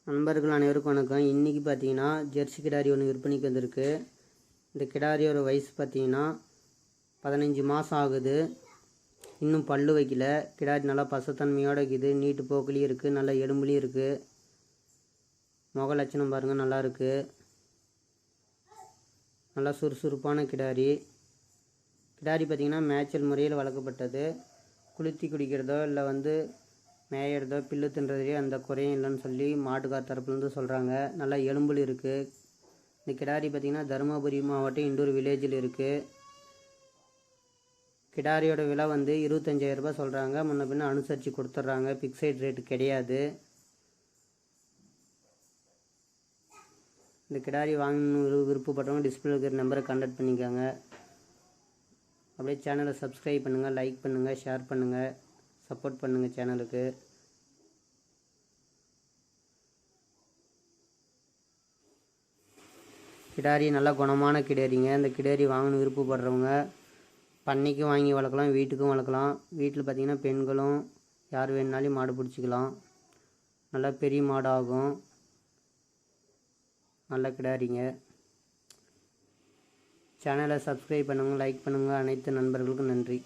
நண்பர்கள் அனைவருக்கும் வணக்கம். இன்றைக்கி பார்த்தீங்கன்னா ஜெர்சி கிடாரி ஒன்று விற்பனைக்கு வந்திருக்கு. இந்த கிடாரியோட வயசு பார்த்தீங்கன்னா 15 மாதம் ஆகுது. இன்னும் பல்லு வைக்கல. கிடாரி நல்லா பசத்தன்மையோடு இருக்குது. நீட்டு போக்குலேயும் இருக்குது, நல்லா எலும்புலேயும் இருக்குது. முக லட்சணம் பாருங்கள், நல்லா இருக்குது. நல்லா சுறுசுறுப்பான கிடாரி. கிடாரி பார்த்திங்கன்னா மேய்ச்சல் முறையில் வளர்க்கப்பட்டது. குளித்தி குடிக்கிறதோ இல்லை மேயறதோ பில்லு தின்றதுலேயே அந்த குறையும் இல்லைன்னு சொல்லி மாட்டுக்கார் தரப்புலேருந்து சொல்கிறாங்க. நல்லா எலும்புல இருக்குது. இந்த கிடாரி பார்த்திங்கன்னா தருமபுரி மாவட்டம் இண்டூர் வில்லேஜில் இருக்குது. கிடாரியோட விலை 25,000 ரூபாய் சொல்கிறாங்க. முன்ன பின்ன அனுசரித்து கொடுத்துட்றாங்க. ஃபிக்ஸட் ரேட்டு கிடையாது. இந்த கிடாரி வாங்கணும் விருப்பப்பட்டவங்க டிஸ்பிளே இருக்கிற நம்பரை கான்டாக்ட் பண்ணிக்கோங்க. அப்படியே சேனலை சப்ஸ்கிரைப் பண்ணுங்கள், லைக் பண்ணுங்கள், ஷேர் பண்ணுங்கள், சப்போர்ட் பண்ணுங்கள் சேனலுக்கு. கிடாரி நல்ல குணமான கிடாரிங்க. இந்த கிடாரி வாங்கணும் விருப்பப்படுறவங்க பண்ணைக்கும் வாங்கி வளர்க்கலாம், வீட்டுக்கும் வளர்க்கலாம். வீட்டில் பார்த்திங்கன்னா பெண்களும் யார் வேணுனாலும் மாடு பிடிச்சிக்கலாம். நல்லா பெரிய மாடு ஆகும். நல்ல கிடாரிங்க. சேனலை சப்ஸ்கிரைப் பண்ணுங்கள், லைக் பண்ணுங்கள். அனைத்து நண்பர்களுக்கும் நன்றி.